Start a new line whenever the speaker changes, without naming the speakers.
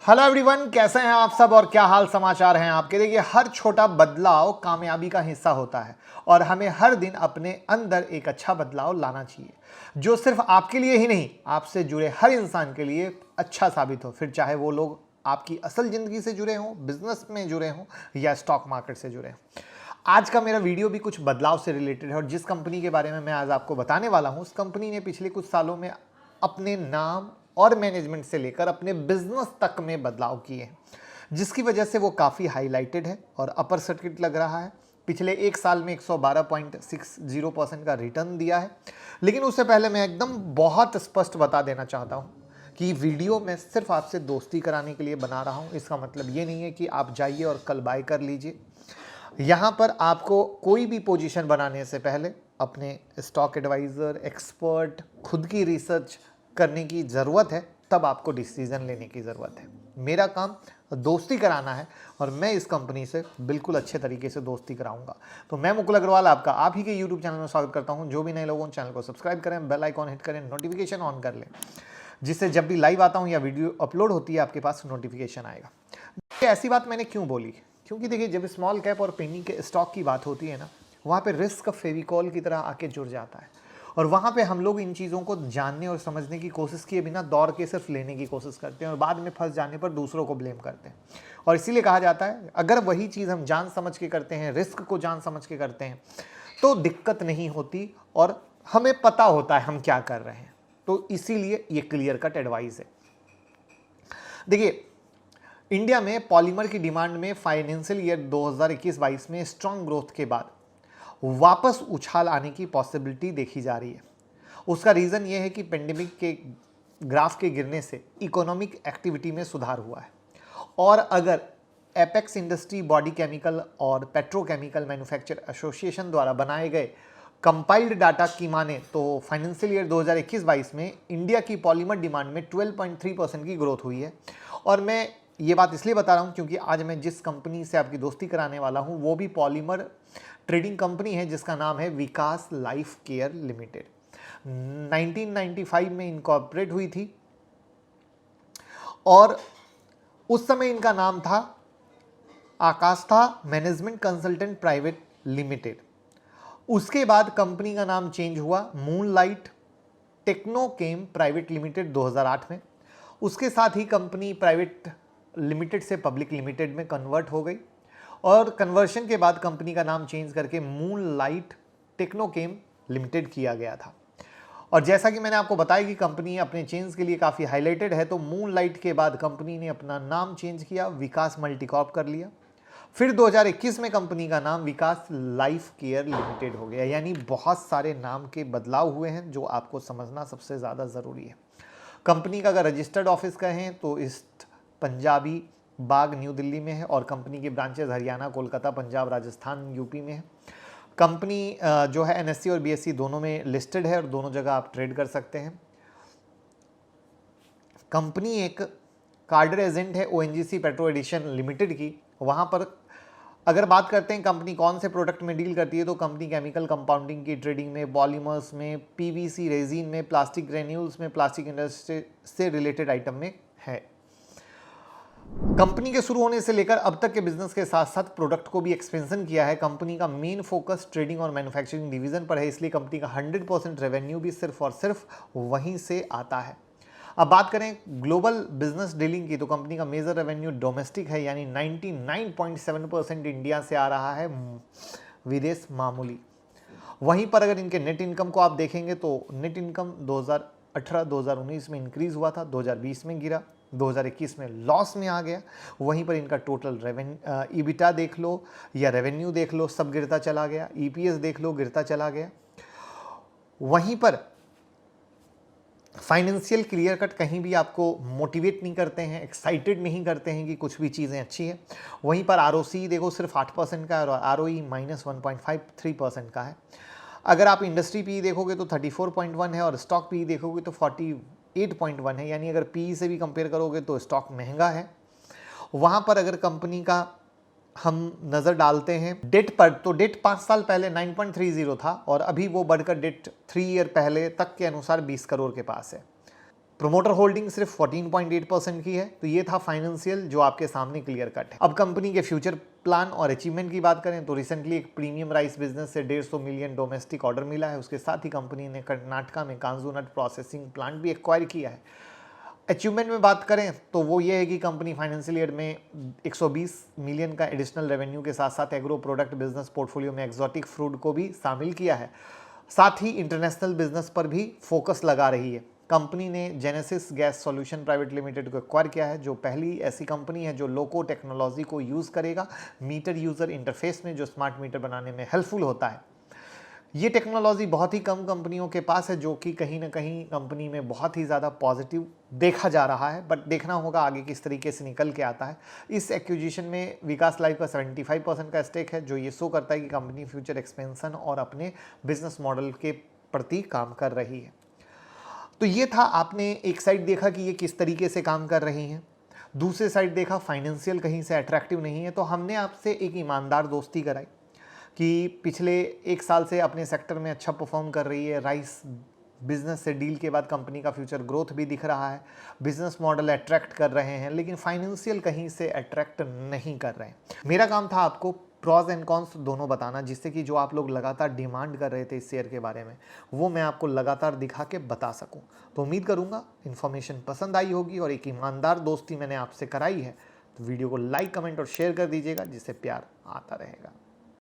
Hello everyone, कैसे हैं आप सब और क्या हाल समाचार हैं आपके। देखिए, हर छोटा बदलाव कामयाबी का हिस्सा होता है और हमें हर दिन अपने अंदर एक अच्छा बदलाव लाना चाहिए जो सिर्फ आपके लिए ही नहीं, आपसे जुड़े हर इंसान के लिए अच्छा साबित हो। फिर चाहे वो लोग आपकी असल जिंदगी से जुड़े हों, बिजनेस में जुड़े हों या स्टॉक मार्केट से जुड़े हों। आज का मेरा वीडियो भी कुछ बदलाव से रिलेटेड है और जिस कंपनी के बारे में मैं आज आपको बताने वाला हूं, उस कंपनी ने पिछले कुछ सालों में अपने नाम और मैनेजमेंट से लेकर अपने बिजनेस तक में बदलाव किए हैं, जिसकी वजह से वो काफ़ी हाईलाइटेड है और अपर सर्किट लग रहा है। पिछले एक साल में 112.60% का रिटर्न दिया है। लेकिन उससे पहले मैं एकदम बहुत स्पष्ट बता देना चाहता हूँ कि वीडियो मैं सिर्फ आपसे दोस्ती कराने के लिए बना रहा हूँ। इसका मतलब ये नहीं है कि आप जाइए और कल बाय कर लीजिए। यहाँ पर आपको कोई भी पोजीशन बनाने से पहले अपने स्टॉक एडवाइज़र, एक्सपर्ट, खुद की रिसर्च करने की ज़रूरत है, तब आपको डिसीज़न लेने की ज़रूरत है। मेरा काम दोस्ती कराना है और मैं इस कंपनी से बिल्कुल अच्छे तरीके से दोस्ती कराऊंगा। तो मैं मुकुल अग्रवाल आपका आप ही के यूट्यूब चैनल में स्वागत करता हूं। जो भी नए लोगों चैनल को सब्सक्राइब करें, बेल आइकॉन हिट करें, नोटिफिकेशन ऑन कर लें, जिससे जब भी लाइव आता हूं या वीडियो अपलोड होती है आपके पास नोटिफिकेशन आएगा। ऐसी बात मैंने क्यों बोली? क्योंकि देखिए, जब स्मॉल कैप और पेनी के स्टॉक की बात होती है ना, वहाँ पे रिस्क फेविकॉल की तरह आके जुड़ जाता है और वहाँ पे हम लोग इन चीज़ों को जानने और समझने की कोशिश किए बिना दौड़ के सिर्फ लेने की कोशिश करते हैं और बाद में फंस जाने पर दूसरों को ब्लेम करते हैं। और इसीलिए कहा जाता है, अगर वही चीज़ हम जान समझ के करते हैं, रिस्क को जान समझ के करते हैं, तो दिक्कत नहीं होती और हमें पता होता है हम क्या कर रहे हैं। तो इसीलिए ये क्लियर कट एडवाइस है। देखिए, इंडिया में पॉलीमर की डिमांड में फाइनेंशियल ईयर 2021-22 में स्ट्रांग ग्रोथ के बाद वापस उछाल आने की पॉसिबिलिटी देखी जा रही है। उसका रीज़न ये है कि पेंडेमिक के ग्राफ के गिरने से इकोनॉमिक एक्टिविटी में सुधार हुआ है और अगर एपेक्स इंडस्ट्री, बॉडी केमिकल और पेट्रोकेमिकल मैन्युफैक्चर एसोसिएशन द्वारा बनाए गए कंपाइल्ड डाटा की माने तो फाइनेंशियल ईयर 2021-22 में इंडिया की पॉलीमर डिमांड में 12.3% की ग्रोथ हुई है। और मैं ये बात इसलिए बता रहा हूँ क्योंकि आज मैं जिस कंपनी से आपकी दोस्ती कराने वाला हूँ वो भी पॉलीमर ट्रेडिंग कंपनी है, जिसका नाम है विकास लाइफ केयर लिमिटेड। 1995 में इनकॉर्पोरेट हुई थी और उस समय इनका नाम था आकास्था मैनेजमेंट कंसल्टेंट प्राइवेट लिमिटेड। उसके बाद कंपनी का नाम चेंज हुआ मूनलाइट टेक्नोकेम प्राइवेट लिमिटेड 2008 में। उसके साथ ही कंपनी प्राइवेट लिमिटेड से पब्लिक लिमिटेड में कन्वर्ट हो गई और कन्वर्शन के बाद कंपनी का नाम चेंज करके मूनलाइट टेक्नोकेम लिमिटेड किया गया था। और जैसा कि मैंने आपको बताया कि कंपनी अपने चेंज के लिए काफ़ी हाईलाइटेड है, तो मूनलाइट के बाद कंपनी ने अपना नाम चेंज किया, विकास मल्टीकॉर्प कर लिया। फिर 2021 में कंपनी का नाम विकास लाइफ केयर लिमिटेड हो गया। यानी बहुत सारे नाम के बदलाव हुए हैं जो आपको समझना सबसे ज़्यादा ज़रूरी है। कंपनी का अगर रजिस्टर्ड ऑफिस कहें तो ईस्ट पंजाबी बाग न्यू दिल्ली में है और कंपनी की ब्रांचेज हरियाणा, कोलकाता, पंजाब, राजस्थान, यूपी में है। कंपनी जो है एनएससी और बीएससी दोनों में लिस्टेड है और दोनों जगह आप ट्रेड कर सकते हैं। कंपनी एक कार्डर एजेंट है ओएनजीसी पेट्रो एडिशन लिमिटेड की। वहाँ पर अगर बात करते हैं कंपनी कौन से प्रोडक्ट में डील करती है, तो कंपनी केमिकल कंपाउंडिंग की ट्रेडिंग में, पॉलीमर्स में, पीवीसी रेजिन में, प्लास्टिक ग्रेन्यूल्स में, प्लास्टिक इंडस्ट्री से रिलेटेड आइटम में है। कंपनी के शुरू होने से लेकर अब तक के बिजनेस के साथ साथ प्रोडक्ट को भी एक्सपेंशन किया है। कंपनी का मेन फोकस ट्रेडिंग और मैन्युफैक्चरिंग डिवीजन पर है, इसलिए कंपनी का 100% रेवेन्यू भी सिर्फ और सिर्फ वहीं से आता है। अब बात करें ग्लोबल बिजनेस डीलिंग की, तो कंपनी का मेजर रेवेन्यू डोमेस्टिक है, यानी 99.7% इंडिया से आ रहा है, विदेश मामूली। वहीं पर अगर इनके नेट इनकम को आप देखेंगे तो नेट इनकम 2018-2019 में इंक्रीज हुआ था, 2020 में गिरा, 2021 में लॉस में आ गया। वहीं पर इनका टोटल ईबिटा देख लो या रेवेन्यू देख लो, सब गिरता चला गया। ईपीएस देख लो, गिरता चला गया। वहीं पर फाइनेंशियल क्लियर कट कहीं भी आपको मोटिवेट नहीं करते हैं, एक्साइटेड नहीं करते हैं कि कुछ भी चीज़ें अच्छी है। वहीं पर आरओसी देखो सिर्फ 8% का है और आरओई -1.53% का है। अगर आप इंडस्ट्री पी देखोगे तो 34.1 है और स्टॉक पी देखोगे तो 48.1 है। यानी अगर पी से भी कंपेयर करोगे तो स्टॉक महंगा है। वहाँ पर अगर कंपनी का हम नज़र डालते हैं डेट पर, तो डेट 5 साल पहले 9.30 था और अभी वो बढ़कर डेट 3 ईयर पहले तक के अनुसार 20 करोड़ के पास है। प्रोमोटर होल्डिंग सिर्फ 14.8% की है। तो ये था फाइनेंशियल जो आपके सामने क्लियर कट है। अब कंपनी के फ्यूचर प्लान और अचीवमेंट की बात करें तो रिसेंटली एक प्रीमियम राइस बिजनेस से 150 मिलियन डोमेस्टिक ऑर्डर मिला है। उसके साथ ही कंपनी ने कर्नाटका में काजू नट प्रोसेसिंग प्लांट भी एक्वायर किया है। अचीवमेंट में बात करें तो वो ये है कि कंपनी फाइनेंशियल ईयर में 120 मिलियन का एडिशनल रेवेन्यू के साथ साथ एग्रो प्रोडक्ट बिजनेस पोर्टफोलियो में एक्जॉटिक फ्रूट को भी शामिल किया है। साथ ही इंटरनेशनल बिजनेस पर भी फोकस लगा रही है। कंपनी ने genesis gas solution private limited को एक्वायर किया है, जो पहली ऐसी कंपनी है जो लोको टेक्नोलॉजी को यूज़ करेगा मीटर यूज़र इंटरफेस में, जो स्मार्ट मीटर बनाने में हेल्पफुल होता है। ये टेक्नोलॉजी बहुत ही कम कंपनियों के पास है, जो कि कहीं ना कहीं कंपनी में बहुत ही ज़्यादा पॉजिटिव देखा जा रहा है, बट देखना होगा आगे किस तरीके से निकल के आता है। इस एक्विजिशन में विकास लाइफ का 75% का स्टेक है, जो ये शो करता है कि कंपनी फ्यूचर एक्सपेंशन और अपने बिजनेस मॉडल के प्रति काम कर रही है। तो ये था, आपने एक साइड देखा कि ये किस तरीके से काम कर रही हैं, दूसरे साइड देखा फाइनेंशियल कहीं से अट्रैक्टिव नहीं है। तो हमने आपसे एक ईमानदार दोस्ती कराई कि पिछले 1 साल से अपने सेक्टर में अच्छा परफॉर्म कर रही है। राइस बिजनेस से डील के बाद कंपनी का फ्यूचर ग्रोथ भी दिख रहा है, बिजनेस मॉडल अट्रैक्ट कर रहे हैं, लेकिन फाइनेंशियल कहीं से अट्रैक्ट नहीं कर रहे हैं। मेरा काम था आपको प्रॉज एंड कॉन्स दोनों बताना, जिससे कि जो आप लोग लगातार डिमांड कर रहे थे इस शेयर के बारे में, वो मैं आपको लगातार दिखा के बता सकूं। तो उम्मीद करूंगा इन्फॉर्मेशन पसंद आई होगी और एक ईमानदार दोस्ती मैंने आपसे कराई है। तो वीडियो को लाइक, कमेंट और शेयर कर दीजिएगा, जिससे प्यार आता रहेगा।